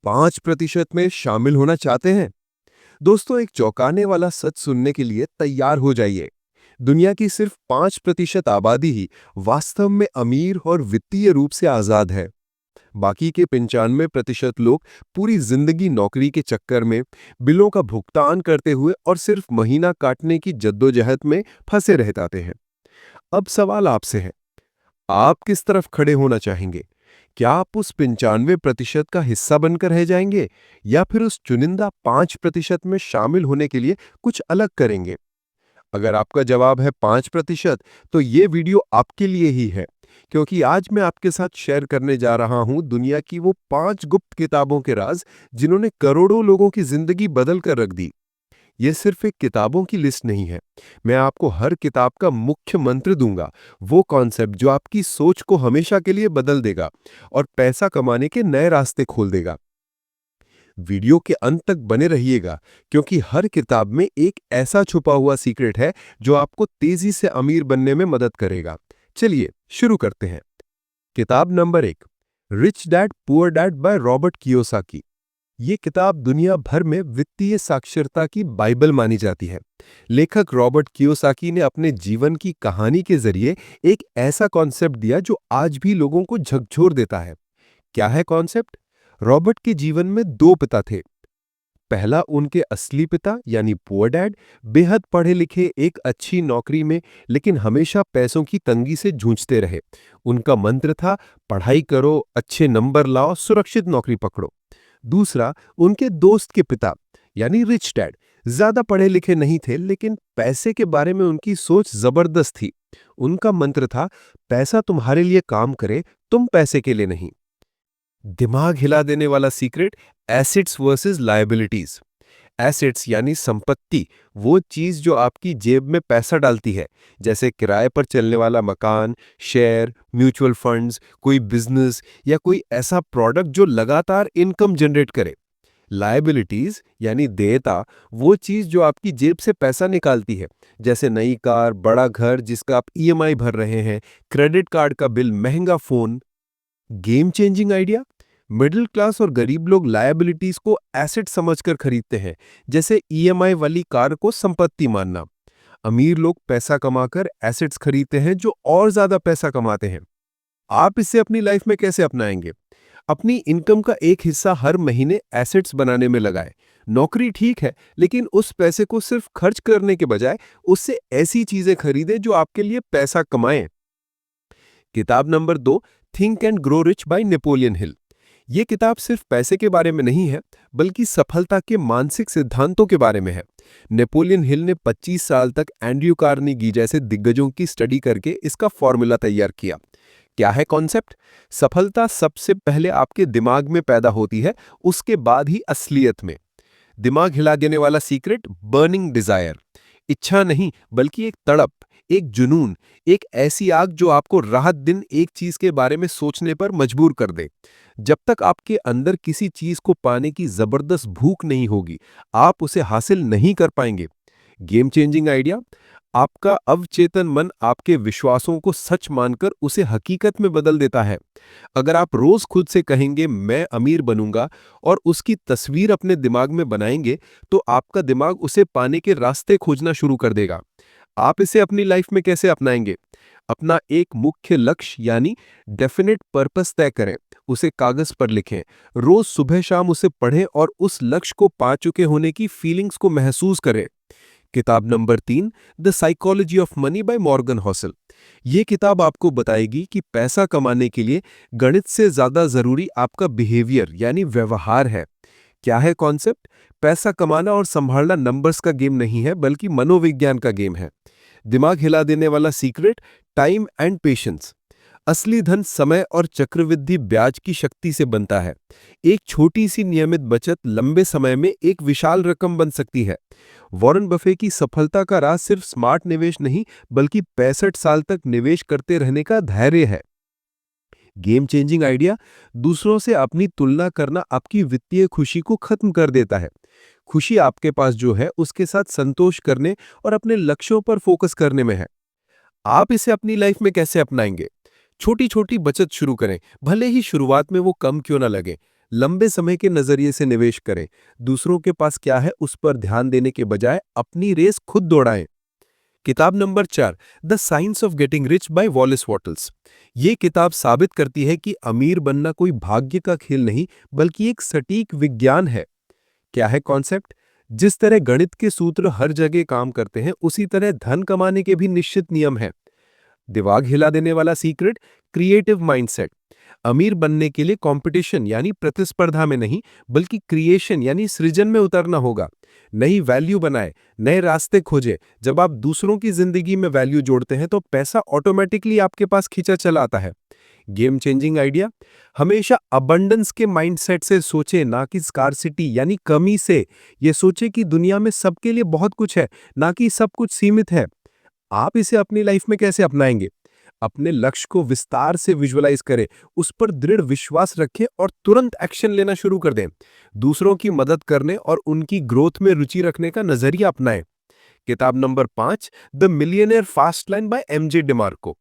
5% में शामिल होना चाहते हैं? दोस्तों, एक चौंकाने वाला सच सुनने के लिए तैयार हो जाइए। दुनिया की सिर्फ 5% आबादी ही वास्तव में अमीर और वित्तीय रूप से आजाद है। बाकी के 95% लोग पूरी जिंदगी नौकरी के चक्कर में, बिलों का भुगतान करते हुए और सिर्फ महीना काटने की जद्दोजहद में फंसे रह जाते हैं। अब सवाल आपसे है, आप किस तरफ खड़े होना चाहेंगे? क्या आप उस 95% का हिस्सा बनकर रह जाएंगे या फिर उस चुनिंदा 5% में शामिल होने के लिए कुछ अलग करेंगे? अगर आपका जवाब है 5%, तो ये वीडियो आपके लिए ही है, क्योंकि आज मैं आपके साथ शेयर करने जा रहा हूं दुनिया की वो 5 गुप्त किताबों के राज जिन्होंने करोड़ों लोगों की जिंदगी बदल कर रख दी। ये सिर्फ एक किताबों की लिस्ट नहीं है। मैं आपको हर किताब का मुख्य मंत्र दूंगा, वो कॉन्सेप्ट जो आपकी सोच को हमेशा के लिए बदल देगा और पैसा कमाने के नए रास्ते खोल देगा। वीडियो के अंत तक बने रहिएगा, क्योंकि हर किताब में एक ऐसा छुपा हुआ सीक्रेट है जो आपको तेजी से अमीर बनने में मदद करेगा। चलिए शुरू करते हैं। किताब number 1, rich dad poor dad by Robert Kiyosaki. ये किताब दुनिया भर में वित्तीय साक्षरता की बाइबल मानी जाती है। लेखक रॉबर्ट कियोसाकी ने अपने जीवन की कहानी के जरिए एक ऐसा कॉन्सेप्ट दिया जो आज भी लोगों को झकझोर देता है। क्या है कॉन्सेप्ट? रॉबर्ट के जीवन में दो पिता थे। पहला, उनके असली पिता यानी पुअर डैड, बेहद पढ़े लिखे, एक अच्छी नौकरी में, लेकिन हमेशा पैसों की तंगी से जूझते रहे। उनका मंत्र था, पढ़ाई करो, अच्छे नंबर लाओ, सुरक्षित नौकरी पकड़ो। दूसरा, उनके दोस्त के पिता यानी रिच डैड, ज्यादा पढ़े लिखे नहीं थे, लेकिन पैसे के बारे में उनकी सोच जबरदस्त थी। उनका मंत्र था, पैसा तुम्हारे लिए काम करे, तुम पैसे के लिए नहीं। दिमाग हिला देने वाला secret, assets versus liabilities. Assets यानी संपत्ति, वो चीज जो आपकी जेब में पैसा डालती है, जैसे किराए पर चलने वाला मकान, शेयर, म्यूचुअल फंड्स, कोई बिजनेस या कोई ऐसा प्रोडक्ट जो लगातार इनकम जनरेट करे। लायबिलिटीज यानी देयता, वो चीज जो आपकी जेब से पैसा निकालती है, जैसे नई कार, बड़ा घर जिसका आप ईएमआई भर रहे हैं, क्रेडिट कार्ड का बिल, महंगा phone. Game changing idea. Middle class और गरीब लोग लायबिलिटीज को एसेट समझकर खरीदते हैं, जैसे ईएमआई वाली कार को संपत्ति मानना। अमीर लोग पैसा कमाकर एसेट्स खरीदते हैं जो और ज्यादा पैसा कमाते हैं। आप इसे अपनी लाइफ में कैसे अपनाएंगे? अपनी इनकम का एक हिस्सा हर महीने एसेट्स बनाने में लगाएं। नौकरी ठीक है, लेकिन उस पैसे को सिर्फ खर्च करने के बजाय उससे ऐसी चीजें खरीदें जो आपके लिए पैसा कमाएं। किताब number 2, think and grow rich by Napoleon Hill. ये किताब सिर्फ पैसे के बारे में नहीं है, बल्कि सफलता के मानसिक सिद्धांतों के बारे में है। नेपोलियन हिल ने 25 साल तक एंड्रयू कार्नेगी जैसे दिग्गजों की स्टडी करके इसका फॉर्मूला तैयार किया। क्या है कॉन्सेप्ट? सफलता सबसे पहले आपके दिमाग में पैदा होती है, उसके बाद ही असलियत में। दिमाग हिला देने वाला सीक्रेट, बर्निंग डिजायर। इच्छा नहीं, बल्कि एक तड़प, एक जुनून, एक ऐसी आग जो आपको रात दिन एक चीज के बारे में सोचने पर मजबूर कर दे। जब तक आपके अंदर किसी चीज को पाने की जबरदस्त भूख नहीं होगी, आप उसे हासिल नहीं कर पाएंगे। Game changing idea. आपका अवचेतन मन आपके विश्वासों को सच मानकर उसे हकीकत में बदल देता है। अगर आप रोज खुद से कहेंगे मैं अमीर बनूंगा और उसकी तस्वीर अपने दिमाग में बनाएंगे, तो आपका दिमाग उसे पाने के रास्ते खोजना शुरू कर देगा। आप इसे अपनी लाइफ में कैसे अपनाएंगे? अपना एक मुख्य लक्ष्य यानी डेफिनेट पर्पस तय करें, उसे कागज पर लिखें, रोज सुबह शाम उसे पढ़ें और उस लक्ष्य को पा चुके होने की फीलिंग्स को महसूस करें। किताब नंबर 3, the psychology of money by Morgan Housel. ये किताब आपको बताएगी कि पैसा कमाने के लिए गणित से ज्यादा जरूरी आपका बिहेवियर यानी व्यवहार है। क्या है कॉन्सेप्ट? पैसा कमाना और संभालना नंबर्स का गेम नहीं है, बल्कि मनोविज्ञान का गेम है। दिमाग हिला देने वाला सीक्रेट, टाइम एंड पेशेंस। असली धन समय और चक्रवृद्धि ब्याज की शक्ति से बनता है। एक छोटी सी नियमित बचत लंबे समय में एक विशाल रकम बन सकती है। वॉरेन बफे की सफलता का राज सिर्फ स्मार्ट निवेश नहीं, बल्कि 65 साल तक निवेश करते रहने का धैर्य है। Game changing idea. दूसरों से अपनी तुलना करना आपकी वित्तीय खुशी को खत्म कर देता है। खुशी आपके पास जो है उसके साथ संतोष करने और अपने लक्ष्यों पर फोकस करने में है। आप इसे अपनी लाइफ में कैसे अपनाएंगे? छोटी छोटी बचत शुरू करें, भले ही शुरुआत में वो कम क्यों ना लगे। लंबे समय के नजरिए से निवेश करें। दूसरों के पास क्या है उस पर ध्यान देने के बजाय अपनी रेस खुद दौड़ाएं। किताब नंबर 4, the science of getting rich by Wallace Wattles. ये किताब साबित करती है कि अमीर बनना कोई भाग्य का खेल नहीं, बल्कि एक सटीक विज्ञान है। क्या है कॉन्सेप्ट? जिस तरह गणित के सूत्र हर जगह काम करते हैं, उसी तरह धन कमाने के भी निश्चित नियम हैं। दिमाग हिला देने वाला सीक्रेट, क्रिएटिव माइंडसेट। अमीर बनने के लिए कंपटीशन यानी प्रतिस्पर्धा में नहीं, बल्कि क्रिएशन यानी सृजन में उतरना होगा। नई वैल्यू बनाए, नए रास्ते खोजे। जब आप दूसरों की जिंदगी में वैल्यू जोड़ते हैं तो पैसा ऑटोमेटिकली आपके पास खींचा चला आता है। गेम चेंजिंग आइडिया, हमेशा अबंडेंस के माइंडसेट से सोचे, ना कि स्कार्सिटी यानी कमी से। ये सोचे कि दुनिया में सबके लिए बहुत कुछ है, ना कि सब कुछ सीमित है। आप इसे अपनी लाइफ में कैसे अपनाएंगे? अपने लक्ष्य को विस्तार से विजुअलाइज करें, उस पर दृढ़ विश्वास रखें और तुरंत एक्शन लेना शुरू कर दें। दूसरों की मदद करने और उनकी ग्रोथ में रुचि रखने का नजरिया अपनाएं। किताब नंबर 5, the millionaire fast lane by MJ DeMarco.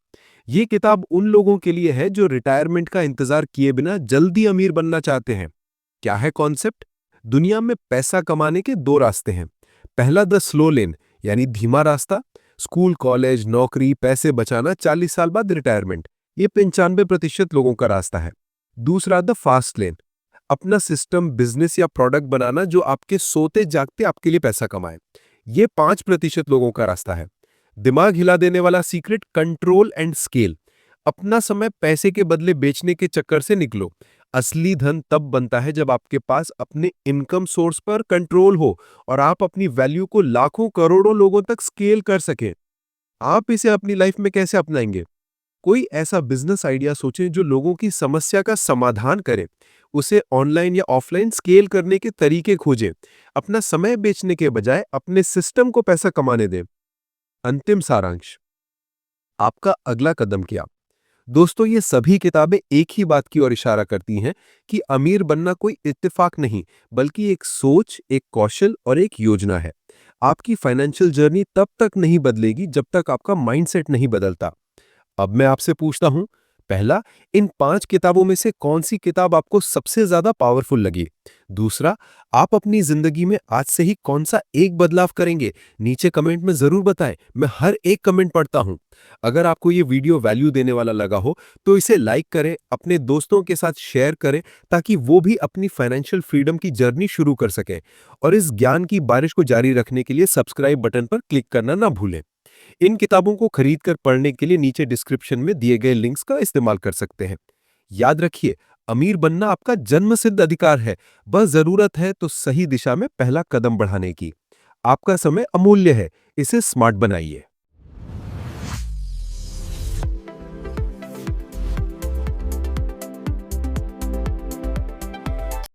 ये किताब उन लोगों के लिए है जो रिटायरमेंट का इंतजार किए बिना जल्दी अमीर बनना चाहते हैं। क्या है कॉन्सेप्ट? दुनिया में पैसा कमाने के दो रास्ते हैं। पहला द स्लो लेन यानी धीमा रास्ता, स्कूल, कॉलेज, नौकरी, पैसे बचाना, 40 साल बाद रिटायरमेंट। ये 95% लोगों का रास्ता है। दूसरा द फास्ट लेन, अपना सिस्टम, बिजनेस या प्रोडक्ट बनाना जो आपके सोते जागते आपके लिए पैसा कमाए। ये 5% लोगों का रास्ता है। दिमाग हिला देने वाला सीक्रेट, कंट्रोल एंड स्केल। अपना समय पैसे के बदले बेचने के चक्कर से निकलो। असली धन तब बनता है जब आपके पास अपने इनकम सोर्स पर कंट्रोल हो और आप अपनी वैल्यू को लाखों करोड़ों लोगों तक स्केल कर सकें। आप इसे अपनी लाइफ में कैसे अपनाएंगे? कोई ऐसा बिजनेस आइडिया सोचें जो लोगों की समस्या का समाधान करे। उसे ऑनलाइन या ऑफलाइन स्केल करने के तरीके खोजें। अपना समय बेचने के बजाय अपने सिस्टम को पैसा कमाने दें। अंतिम सारांश, आपका अगला कदम क्या? दोस्तों, ये सभी किताबें एक ही बात की ओर इशारा करती हैं कि अमीर बनना कोई इत्तेफाक नहीं, बल्कि एक सोच, एक कौशल और एक योजना है। आपकी फाइनेंशियल जर्नी तब तक नहीं बदलेगी जब तक आपका माइंडसेट नहीं बदलता। अब मैं आपसे पूछता हूं, पहला, इन 5 किताबों में से कौन सी किताब आपको सबसे ज्यादा पावरफुल लगी? दूसरा, आप अपनी जिंदगी में आज से ही कौन सा एक बदलाव करेंगे? नीचे कमेंट में जरूर बताएं, मैं हर एक कमेंट पढ़ता हूं। अगर आपको ये वीडियो वैल्यू देने वाला लगा हो तो इसे लाइक करें, अपने दोस्तों के साथ शेयर करें, ताकि वो भी अपनी फाइनेंशियल फ्रीडम की जर्नी शुरू कर सकें। और इस ज्ञान की बारिश को जारी रखने के लिए सब्सक्राइब बटन पर क्लिक करना ना भूलें। इन किताबों को खरीदकर पढ़ने के लिए नीचे डिस्क्रिप्शन में दिए गए लिंक्स का इस्तेमाल कर सकते हैं। याद रखिए, अमीर बनना आपका जन्मसिद्ध अधिकार है, बस जरूरत है तो सही दिशा में पहला कदम बढ़ाने की। आपका समय अमूल्य है, इसे स्मार्ट बनाइए।